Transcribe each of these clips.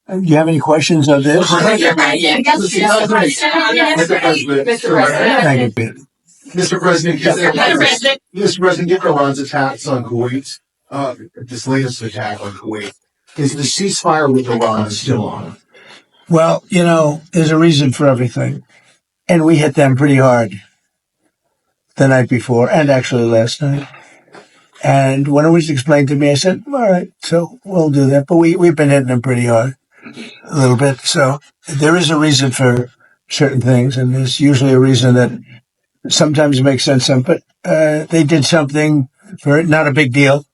Do you have any questions on this? Mr. President, given Iran's attacks on Kuwait, this latest attack on Kuwait, is the ceasefire with Iran still on? Well, there's a reason for everything. And we hit them pretty hard the night before, and actually last night. And when it was explained to me, I said, all right, so we'll do that. But we've been hitting them pretty hard, a little bit. So there is a reason for certain things, and there's usually a reason that sometimes makes sense. But they did something for it, not a big deal.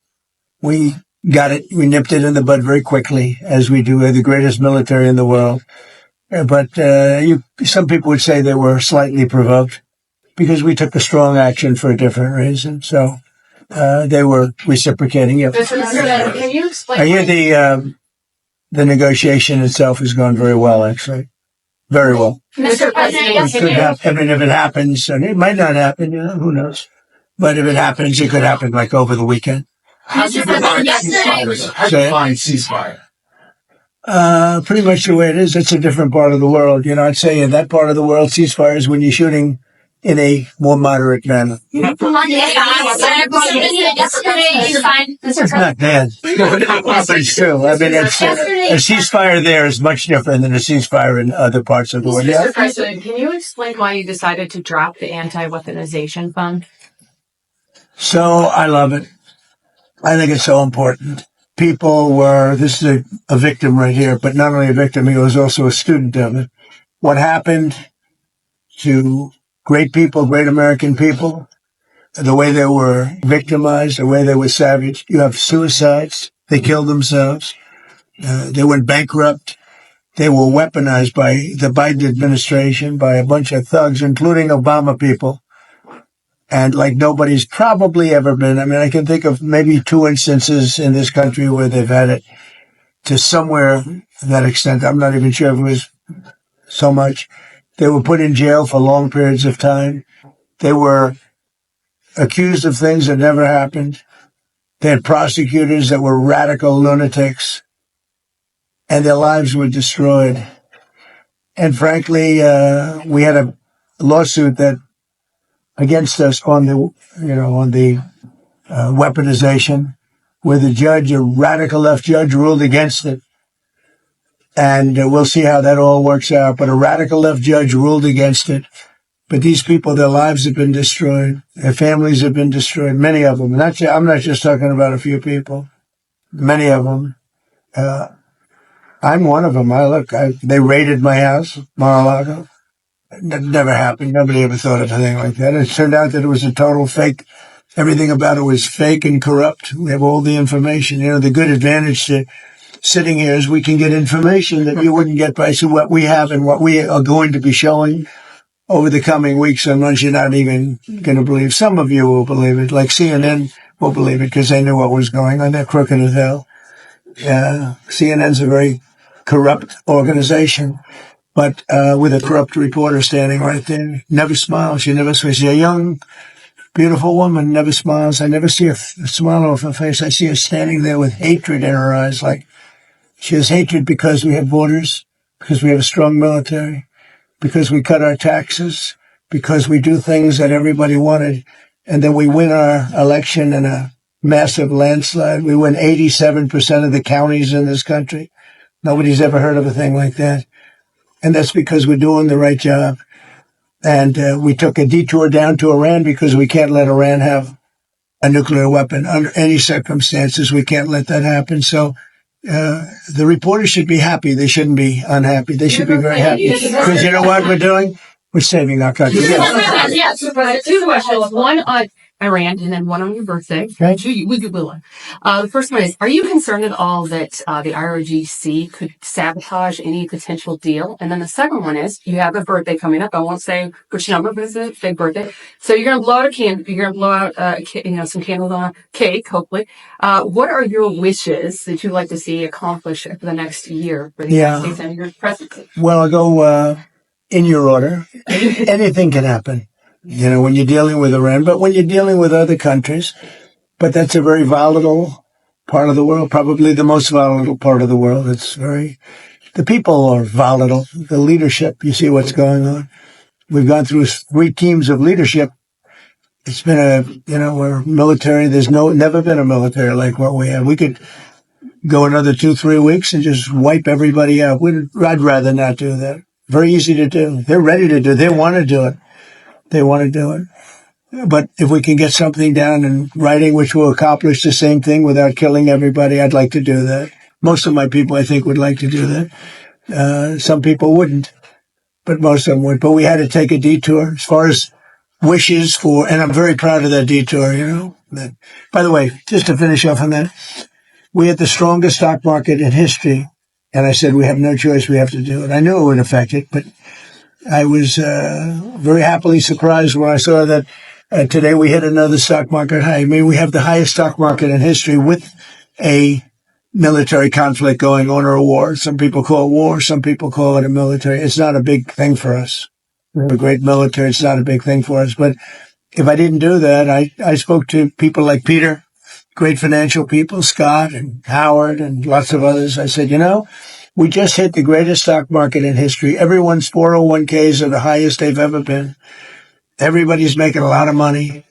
We got it. We nipped it in the bud very quickly, as we do. We're the greatest military in the world. But some people would say they were slightly provoked because we took a strong action for a different reason. So they were reciprocating. Yep. Can you explain? I hear the negotiation itself has gone very well, actually. Very well. Mr. President, It could happen. I mean, if it happens, and it might not happen, who knows? But if it happens, it could happen like over the weekend. How do you define ceasefire? Pretty much the way it is. It's a different part of the world. I'd say in that part of the world, ceasefire is when you're shooting in a more moderate manner. It's not bad. It's true. I mean, a ceasefire there is much different than a ceasefire in other parts of the world. Mr. President, can you explain why you decided to drop the anti-weaponization fund? So I love it. I think it's so important. This is a victim right here, but not only a victim, he was also a student of it. What happened to great people, great American people, the way they were victimized, the way they were savaged. You have suicides. They killed themselves. They went bankrupt. They were weaponized by the Biden administration, by a bunch of thugs, including Obama people. And like nobody's probably ever been. I mean, I can think of maybe 2 instances in this country where they've had it to somewhere to that extent. I'm not even sure if it was so much. They were put in jail for long periods of time. They were accused of things that never happened. They had prosecutors that were radical lunatics, and their lives were destroyed. And frankly, we had a lawsuit that against us on the weaponization, where the judge, a radical left judge, ruled against it. And we'll see how that all works out. But a radical left judge ruled against it. But these people, their lives have been destroyed. Their families have been destroyed. Many of them. I'm not just talking about a few people. Many of them. I'm one of them. They raided my house, Mar-a-Lago. That never happened. Nobody ever thought of anything like that. It turned out that it was a total fake. Everything about it was fake and corrupt. We have all the information. The good advantage to sitting here is we can get information that you wouldn't get by what we have and what we are going to be showing over the coming weeks and months. You're not even going to believe. Some of you will believe it, like CNN will believe it because they knew what was going on. They're crooked as hell. CNN's a very corrupt organization. But with a corrupt reporter standing right there, never smiles. She never smiles. She's a young, beautiful woman, never smiles. I never see a smile off her face. I see her standing there with hatred in her eyes. Like she has hatred because we have borders, because we have a strong military, because we cut our taxes, because we do things that everybody wanted. And then we win our election in a massive landslide. We win 87% of the counties in this country. Nobody's ever heard of a thing like that. And that's because we're doing the right job. And we took a detour down to Iran because we can't let Iran have a nuclear weapon under any circumstances. We can't let that happen. So the reporters should be happy. They shouldn't be unhappy. They should be very happy. Because you know what we're doing? We're saving our country. Yes, but 2 questions. One on Iran and then one on your birthday. Okay. The first one is, are you concerned at all that the IRGC could sabotage any potential deal? And then the second one is, you have a birthday coming up. I won't say which number, but it's a big birthday. So you're going to blow out a candle. You're going to blow out, some candles on a cake, hopefully. What are your wishes that you'd like to see accomplished for the next year for the United States and your presidency? Well, I'll go in your order. Anything can happen. When you're dealing with Iran, but when you're dealing with other countries, but that's a very volatile part of the world, probably the most volatile part of the world. It's very The people are volatile. The leadership, you see what's going on. We've gone through 3 teams of leadership. It's been we're military. There's never been a military like what we have. We could go another 2-3 weeks and just wipe everybody out. I'd rather not do that. Very easy to do. They're ready to do it. They want to do it. They want to do it. But if we can get something down in writing which will accomplish the same thing without killing everybody, I'd like to do that. Most of my people, I think, would like to do that. Some people wouldn't, but most of them would. But we had to take a detour as far as wishes for, and I'm very proud of that detour, By the way, just to finish off on that, we had the strongest stock market in history, and I said we have no choice, we have to do it. I knew it would affect it, but I was very happily surprised when I saw that today we hit another stock market high. I mean, we have the highest stock market in history with a military conflict going on, or a war. Some people call it war, some people call it a military. It's not a big thing for us. We have a great military. It's not a big thing for us. But if I didn't do that, I spoke to people like Peter, great financial people, Scott and Howard and lots of others. I said, we just hit the greatest stock market in history. Everyone's 401ks are the highest they've ever been. Everybody's making a lot of money.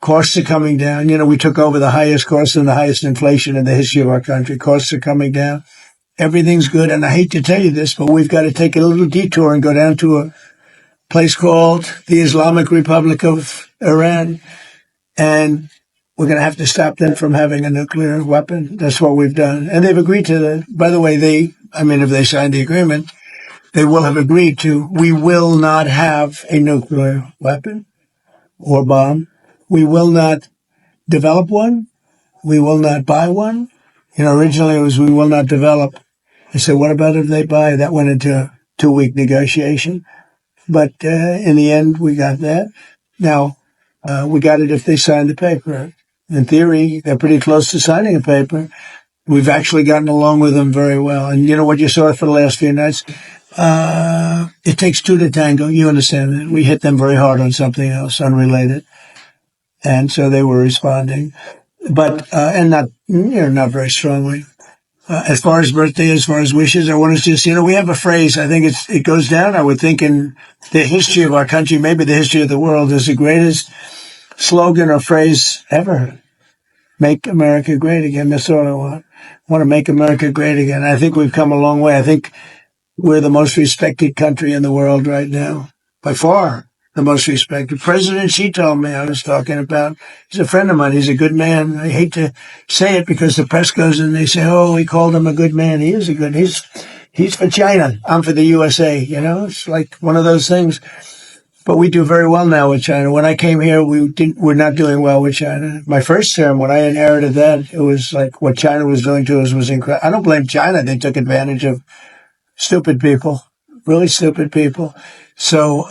Costs are coming down. We took over the highest costs and the highest inflation in the history of our country. Costs are coming down. Everything's good. And I hate to tell you this, but we've got to take a little detour and go down to a place called the Islamic Republic of Iran. And we're going to have to stop them from having a nuclear weapon. That's what we've done. And they've agreed to that. By the way, if they sign the agreement, they will have agreed to, we will not have a nuclear weapon or bomb. We will not develop one. We will not buy one. Originally it was, we will not develop. I said, what about if they buy? That went into a 2-week negotiation. But in the end, we got that. Now, we got it if they signed the paper. In theory, they're pretty close to signing a paper. We've actually gotten along with them very well. And you know what you saw for the last few nights? It takes 2 to tango. You understand that. We hit them very hard on something else, unrelated. And so they were responding. But, and not very strongly. As far as birthday, as far as wishes, I want to just, we have a phrase. I think it goes down, I would think, in the history of our country, maybe the history of the world, is the greatest slogan or phrase ever. Make America great again. That's all I want. I want to make America great again. I think we've come a long way. I think we're the most respected country in the world right now. By far, the most respected. President Xi told me, I was talking about, he's a friend of mine. He's a good man. I hate to say it because the press goes and they say, oh, we called him a good man. He is he's for China. I'm for the USA. It's like one of those things. But we do very well now with China. When I came here, we're not doing well with China. My first term, when I inherited that, it was like what China was doing to us was incredible. I don't blame China. They took advantage of stupid people, really stupid people. So,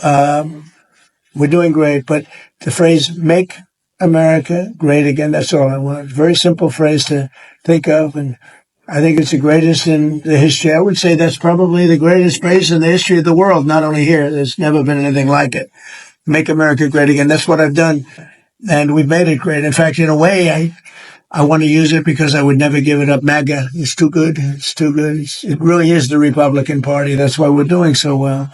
we're doing great. But the phrase, make America great again, that's all I want. Very simple phrase to think of. And I think it's the greatest in the history. I would say that's probably the greatest phrase in the history of the world, not only here. There's never been anything like it. Make America great again. That's what I've done. And we've made it great. In fact, in a way, I want to use it because I would never give it up. MAGA is too good. It's too good. It really is the Republican Party. That's why we're doing so well.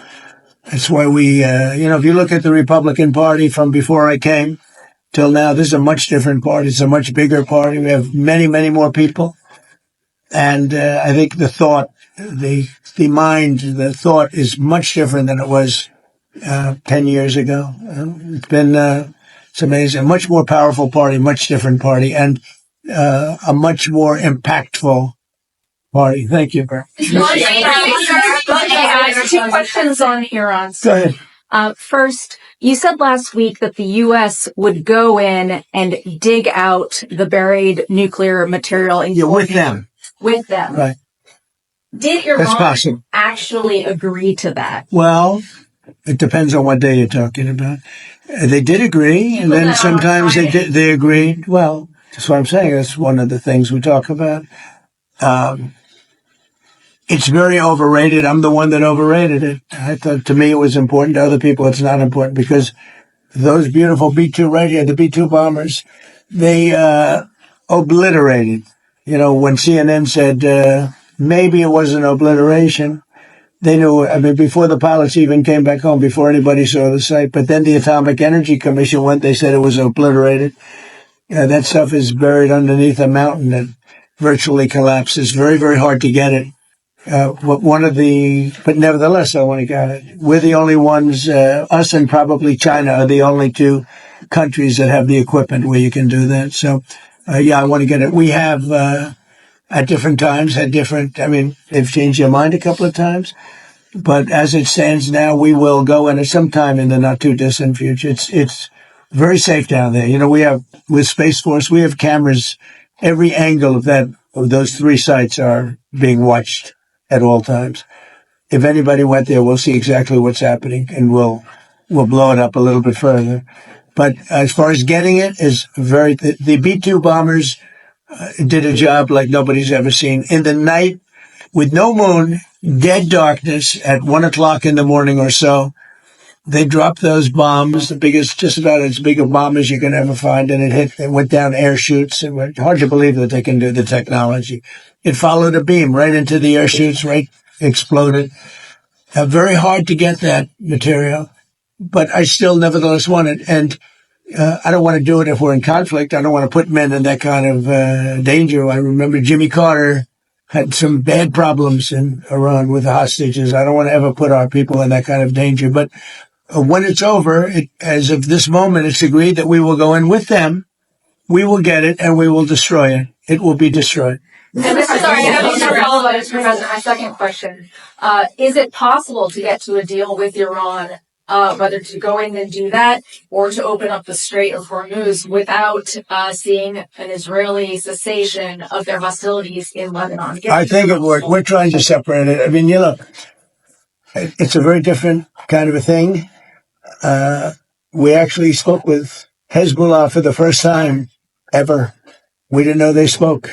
That's why we, if you look at the Republican Party from before I came till now, this is a much different party. It's a much bigger party. We have many, many more people. And I think the thought, the mind, the thought is much different than it was 10 years ago. It's amazing. A much more powerful party, much different party, and a much more impactful party. Thank you. Guys, 2 questions on Iran. Go ahead. First, you said last week that the U.S. would go in and dig out the buried nuclear material. With them. With them. Right. Did Iran actually agree to that? Well, it depends on what day you're talking about. They did agree, and then sometimes they agreed. Well, that's what I'm saying. That's one of the things we talk about. It's very overrated. I'm the one that overrated it. I thought, to me, it was important. To other people, it's not important because those beautiful B-2 right here, the B-2 bombers, they obliterated. When CNN said maybe it was an obliteration. They knew, I mean, before the pilots even came back home, before anybody saw the site. But then the Atomic Energy Commission went, they said it was obliterated. That stuff is buried underneath a mountain that virtually collapses. Very, very hard to get it. But nevertheless, I want to get it. We're the only ones, us and probably China are the only two countries that have the equipment where you can do that. So, I want to get it. We have, at different times they've changed their mind a couple of times. But as it stands now, we will go in at some time in the not too distant future. It's very safe down there. You know, with Space Force, we have cameras. Every angle of those three sites are being watched at all times. If anybody went there, we'll see exactly what's happening, and we'll blow it up a little bit further. But as far as getting it the B-2 bombers did a job like nobody's ever seen. In the night, with no moon, dead darkness, at 1 o'clock in the morning or so, they dropped those bombs, just about as big a bomb as you can ever find, and it went down air chutes. It was hard to believe that they can do the technology. It followed a beam right into the air chutes, right, exploded. Very hard to get that material, but I still nevertheless want it. And I don't want to do it if we're in conflict. I don't want to put men in that kind of danger. I remember Jimmy Carter had some bad problems in Iran with the hostages. I don't want to ever put our people in that kind of danger. But when it's over, as of this moment, it's agreed that we will go in with them. We will get it, and we will destroy it. It will be destroyed. Sorry, I have a follow-up, Mr. President. My second question. Is it possible to get to a deal with Iran, whether to go in and do that or to open up the Strait of Hormuz without seeing an Israeli cessation of their hostilities in Lebanon? I think it would. We're trying to separate it. I mean, look, it's a very different kind of a thing. We actually spoke with Hezbollah for the first time ever. We didn't know they spoke.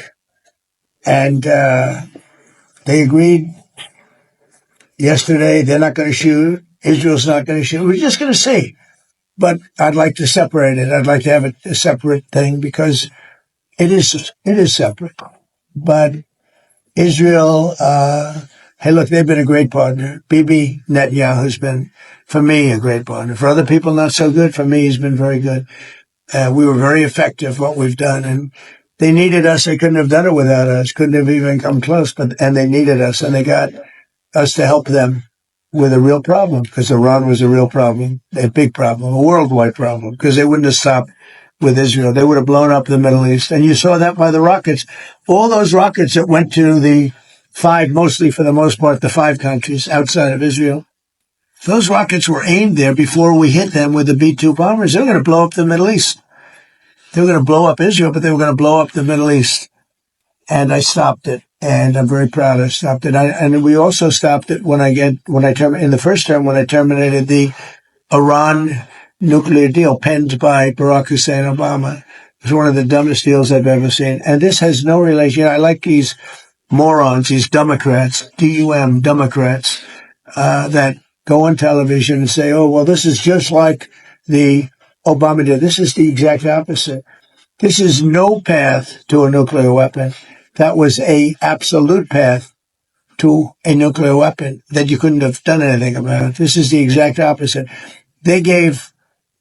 And they agreed yesterday they're not going to shoot. Israel's not going to shoot. We're just going to see. But I'd like to separate it. I'd like to have a separate thing because it is separate. But Israel, hey, look, they've been a great partner. Bibi Netanyahu has been, for me, a great partner. For other people, not so good. For me, he's been very good. We were very effective, what we've done. And they needed us. They couldn't have done it without us. Couldn't have even come close. And they needed us. And they got us to help them with a real problem, because Iran was a real problem, a big problem, a worldwide problem, because they wouldn't have stopped with Israel. They would have blown up the Middle East. And you saw that by the rockets. All those rockets that went to the mostly for the most part, the 5 countries outside of Israel, those rockets were aimed there before we hit them with the B-2 bombers. They were going to blow up the Middle East. They were going to blow up Israel, but they were going to blow up the Middle East. And I stopped it. And I'm very proud I stopped it. And we also stopped it in the first term, when I terminated the Iran nuclear deal penned by Barack Hussein Obama. It was one of the dumbest deals I've ever seen. And this has no relation. I like these morons, these Democrats, D-U-M, Democrats, that go on television and say, oh, well, this is just like the Obama deal. This is the exact opposite. This is no path to a nuclear weapon. That was a absolute path to a nuclear weapon that you couldn't have done anything about. This is the exact opposite. They gave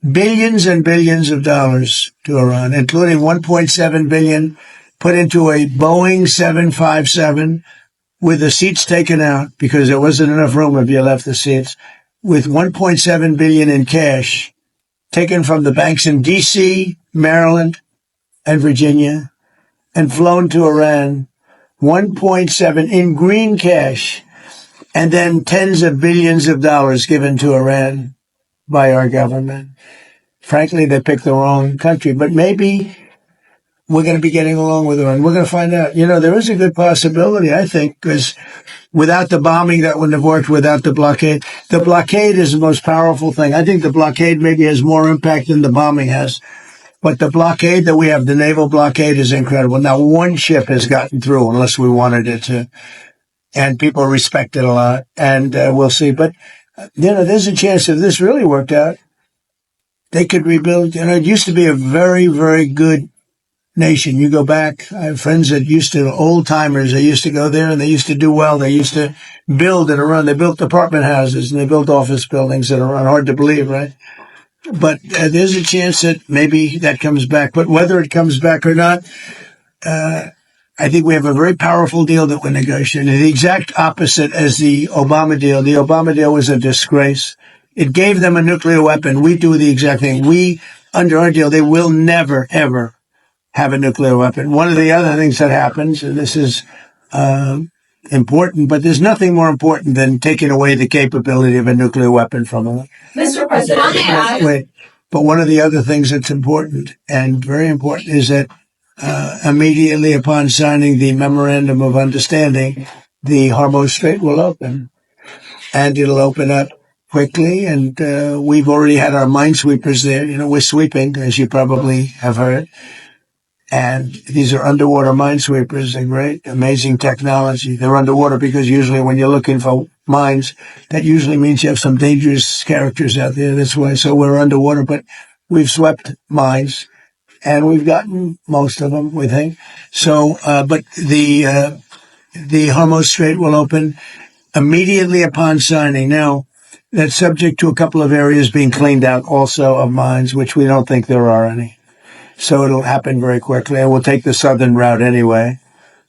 billions and billions of dollars to Iran, including $1.7 billion put into a Boeing 757 with the seats taken out because there wasn't enough room if you left the seats, with $1.7 billion in cash taken from the banks in D.C., Maryland, and Virginia, and flown to Iran, 1.7 in green cash, and then tens of billions of dollars given to Iran by our government. Frankly, they picked the wrong country, but maybe we're going to be getting along with Iran. We're going to find out. You know, there is a good possibility, I think, because without the bombing, that wouldn't have worked. Without the blockade. The blockade is the most powerful thing. I think the blockade maybe has more impact than the bombing has. But the blockade that we have, the naval blockade, is incredible. Now, one ship has gotten through, unless we wanted it to, and people respect it a lot, and we'll see. But, you know, there's a chance if this really worked out, they could rebuild. You know, it used to be a very, very good nation. You go back, I have friends that used to, old timers, they used to go there and they used to do well. They used to build and run. They built apartment houses and they built office buildings that are hard to believe, right? But there's a chance that maybe that comes back. But whether it comes back or not, I think we have a very powerful deal that we're negotiating. The exact opposite as the Obama deal. The Obama deal was a disgrace. It gave them a nuclear weapon. We do the exact thing. We, under our deal, they will never, ever have a nuclear weapon. One of the other things that happens, and this is important, but there's nothing more important than taking away the capability of a nuclear weapon from them. Mr. President, Wait, but one of the other things that's important and very important is that immediately upon signing the Memorandum of Understanding, the Hormuz Strait will open. And it'll open up quickly, and we've already had our minesweepers there. You know, we're sweeping, as you probably have heard. And these are underwater minesweepers. They're great, amazing technology. They're underwater because usually when you're looking for mines, that usually means you have some dangerous characters out there. That's why. So we're underwater, but we've swept mines, and we've gotten most of them, we think. So, but the Hormuz Strait will open immediately upon signing. Now, that's subject to a couple of areas being cleaned out also of mines, which we don't think there are any. So it'll happen very quickly, and we'll take the southern route anyway.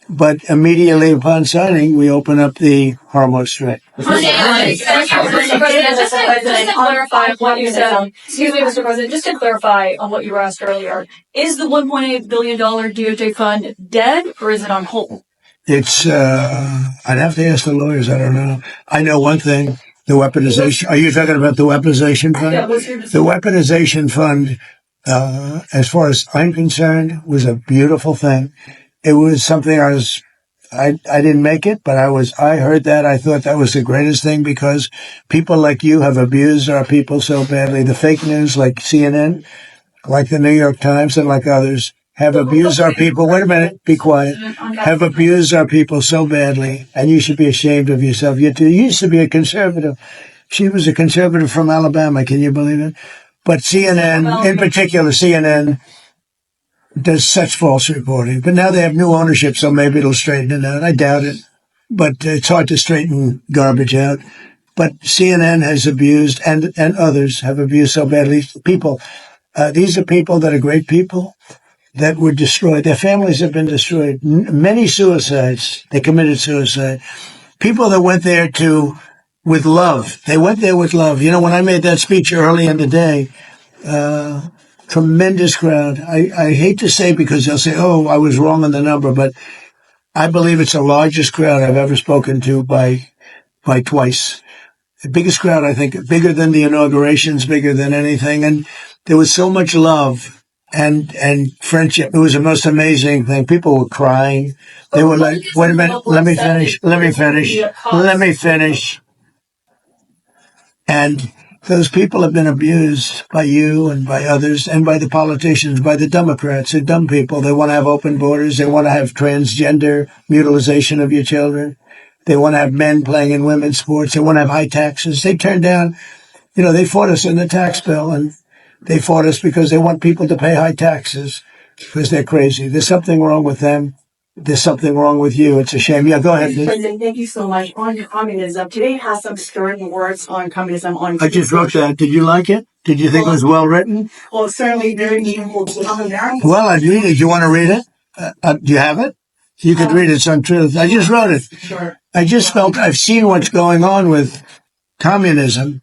But immediately upon signing, we open up the Hormuz Strait. Mr. President, just to clarify what you said, excuse me, Mr. President, just to clarify on what you were asked earlier, is the $1.8 billion DOJ fund dead or is it on hold? It's, I'd have to ask the lawyers. I don't know. I know one thing, the weaponization. Are you talking about the weaponization fund? Yeah, the weaponization fund, as far as I'm concerned, was a beautiful thing. It was something I didn't make it, but I heard that. I thought that was the greatest thing because people like you have abused our people so badly. The fake news like CNN, like the New York Times and like others have abused our people. Wait a minute. Be quiet. Have abused our people so badly. And you should be ashamed of yourself. You used to be a conservative. She was a conservative from Alabama. Can you believe it? But CNN, in particular, CNN does such false reporting. But now they have new ownership, so maybe it'll straighten it out. I doubt it. But it's hard to straighten garbage out. But CNN has abused, and others have abused so badly. People, these are people that are great people that were destroyed. Their families have been destroyed. Many suicides. They committed suicide. People that went there with love. They went there with love. You know, when I made that speech early in the day, tremendous crowd. I hate to say because they'll say, oh, I was wrong on the number, but I believe it's the largest crowd I've ever spoken to by twice. The biggest crowd, I think, bigger than the inaugurations, bigger than anything. And there was so much love and friendship. It was the most amazing thing. People were crying. They were like, wait a minute, let me finish. And those people have been abused by you and by others and by the politicians, by the Democrats. They're dumb people. They want to have open borders. They want to have transgender mutilization of your children. They want to have men playing in women's sports. They want to have high taxes. They turned down, they fought us in the tax bill, and they fought us because they want people to pay high taxes because they're crazy. There's something wrong with them. There's something wrong with you. It's a shame. Yeah, go ahead. President, thank you so much. On communism, today has some stirring words on communism. I just wrote that. Did you like it? Did you think it was well written? Well, certainly very meaningful to Americans. Well, I'd read it. Do you want to read it? Do you have it? You could read it. It's on Truth. I just wrote it. Sure. I just felt I've seen what's going on with communism,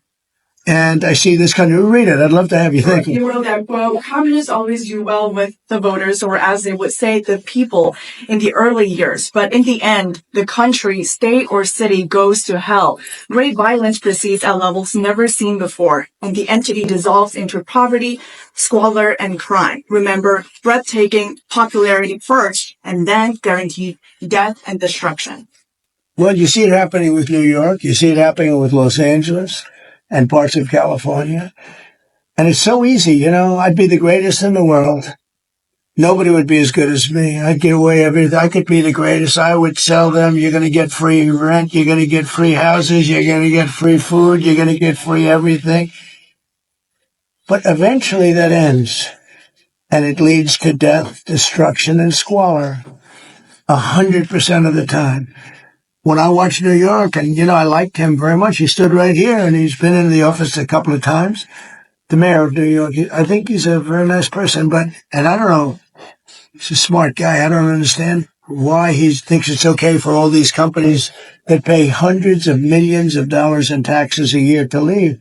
and I see this country. Read it. I'd love to have you. Thank you. You wrote that, well, communists always do well with the voters, or as they would say, the people in the early years. But in the end, the country, state, or city goes to hell. Great violence proceeds at levels never seen before, and the entity dissolves into poverty, squalor, and crime. Remember, breathtaking popularity first, and then guaranteed death and destruction. Well, you see it happening with New York. You see it happening with Los Angeles and parts of California. And it's so easy, I'd be the greatest in the world. Nobody would be as good as me. I'd give away everything. I could be the greatest. I would sell them. You're going to get free rent. You're going to get free houses. You're going to get free food. You're going to get free everything. But eventually that ends. and it leads to death, destruction, and squalor 100% of the time. When I watched New York, and, I liked him very much. He stood right here, and he's been in the office a couple of times. The mayor of New York, I think he's a very nice person, and I don't know, he's a smart guy. I don't understand why he thinks it's okay for all these companies that pay hundreds of millions of dollars in taxes a year to leave.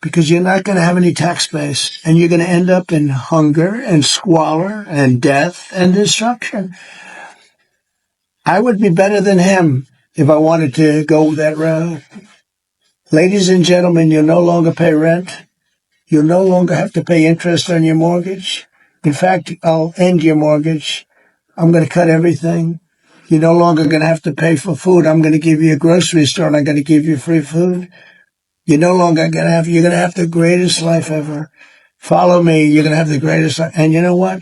Because you're not going to have any tax base, and you're going to end up in hunger and squalor and death and destruction. I would be better than him if I wanted to go that route. Ladies and gentlemen, you'll no longer pay rent. You'll no longer have to pay interest on your mortgage. In fact, I'll end your mortgage. I'm going to cut everything. You're no longer going to have to pay for food. I'm going to give you a grocery store, and I'm going to give you free food. You're no longer going to you're going to have the greatest life ever. Follow me. You're going to have the greatest life. And you know what?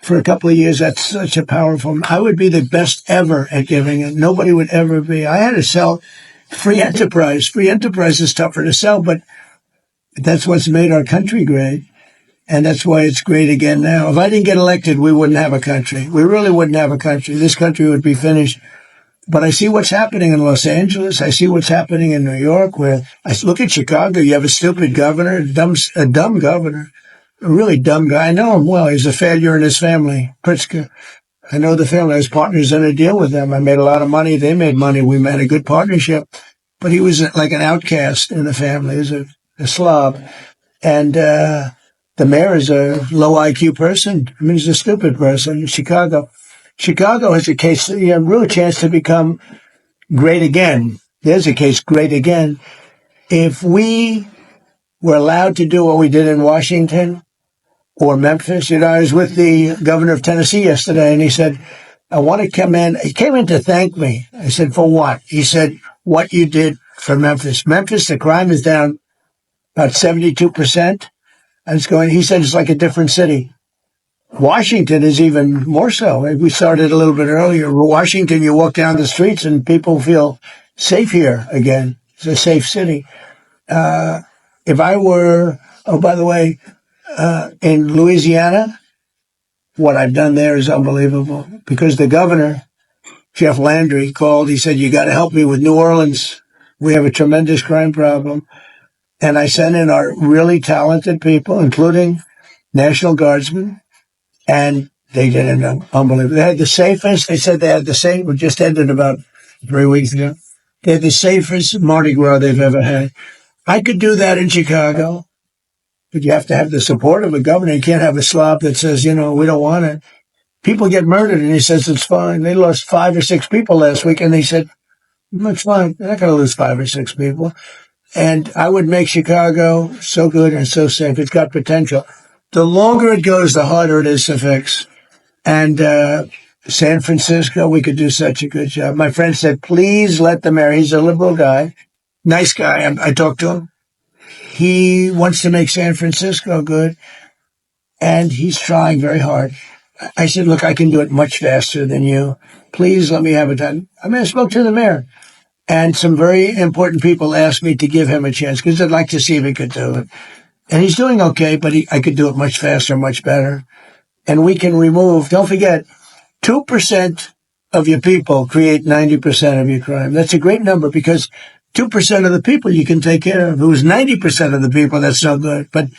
For a couple of years, that's such a powerful, I would be the best ever at giving it. Nobody would ever be. I had to sell free enterprise. Free enterprise is tougher to sell, but that's what's made our country great. And that's why it's great again now. If I didn't get elected, we wouldn't have a country. We really wouldn't have a country. This country would be finished. But I see what's happening in Los Angeles. I see what's happening in New York, where I look at Chicago. You have a stupid governor, a dumb governor. A really dumb guy. I know him well. He's a failure in his family, Pritzker. I know the family. I was partners in a deal with them. I made a lot of money. They made money. We made a good partnership. But he was like an outcast in the family. He was a slob. And the mayor is a low IQ person. I mean, he's a stupid person. Chicago has a case, you have a real chance to become great again. There's a case, great again. If we were allowed to do what we did in Washington, or Memphis. I was with the governor of Tennessee yesterday, and he said, I want to come in. He came in to thank me. I said, for what? He said, what you did for Memphis. Memphis, the crime is down about 72%. He said, it's like a different city. Washington is even more so. We started a little bit earlier. Washington, you walk down the streets and people feel safe here again. It's a safe city. If I were, by the way, in Louisiana, what I've done there is unbelievable, because the governor, Jeff Landry, called. He said, you got to help me with New Orleans. We have a tremendous crime problem. And I sent in our really talented people, including National Guardsmen, and they did an unbelievable. They had the safest. They said they had the same. We just ended about 3 weeks ago. They had the safest Mardi Gras they've ever had. I could do that in Chicago. But you have to have the support of a governor. You can't have a slob that says, we don't want it. People get murdered, and he says it's fine. They lost 5 or 6 people last week, and they said, it's fine. They're not going to lose 5 or 6 people. And I would make Chicago so good and so safe. It's got potential. The longer it goes, the harder it is to fix. And San Francisco, we could do such a good job. My friend said, please let the mayor, he's a liberal guy, nice guy. I talked to him. He wants to make San Francisco good, and he's trying very hard. I said, look, I can do it much faster than you. Please let me have it done. I spoke to the mayor, and some very important people asked me to give him a chance because they'd like to see if he could do it. And he's doing okay, but I could do it much faster, much better. And we can remove, don't forget, 2% of your people create 90% of your crime. That's a great number, because 2% of the people you can take care of. It was 90% of the people, that's no good. But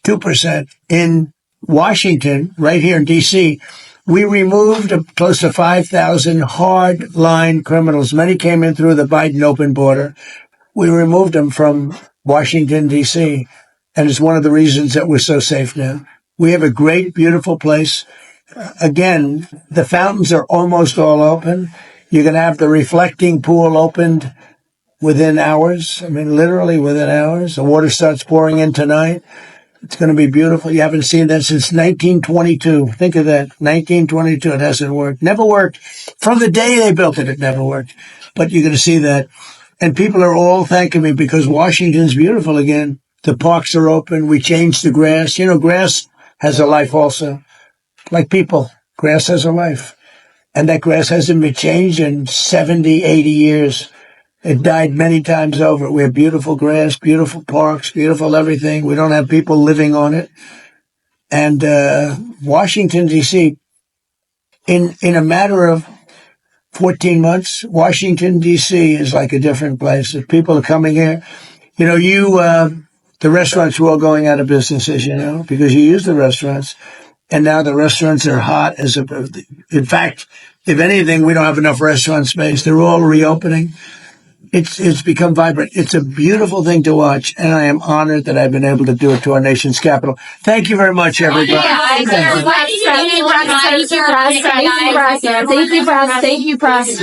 2%. In Washington, right here in D.C., we removed close to 5,000 hard-line criminals. Many came in through the Biden open border. We removed them from Washington, D.C., and it's one of the reasons that we're so safe now. We have a great, beautiful place. Again, the fountains are almost all open. You're going to have the reflecting pool opened within hours. Literally within hours. The water starts pouring in tonight. It's going to be beautiful. You haven't seen that since 1922. Think of that. 1922. It hasn't worked. Never worked. From the day they built it, it never worked. But you're going to see that. And people are all thanking me because Washington's beautiful again. The parks are open. We changed the grass. Grass has a life also. Like people, grass has a life. And that grass hasn't been changed in 70, 80 years. It died many times over. We have beautiful grass, beautiful parks, beautiful everything. We don't have people living on it. And Washington, D.C., in a matter of 14 months, Washington, D.C. is like a different place. If people are coming here, the restaurants were all going out of business, as you know, because you use the restaurants. And now the restaurants are hot in fact, if anything, we don't have enough restaurant space. They're all reopening. It's become vibrant. It's a beautiful thing to watch, and I am honored that I've been able to do it to our nation's capital. Thank you very much, everybody.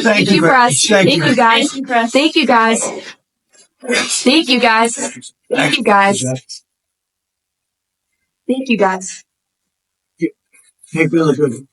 Thank you, press. Thank you, guys. Thank you, guys. Thank you, guys. Hey, really good.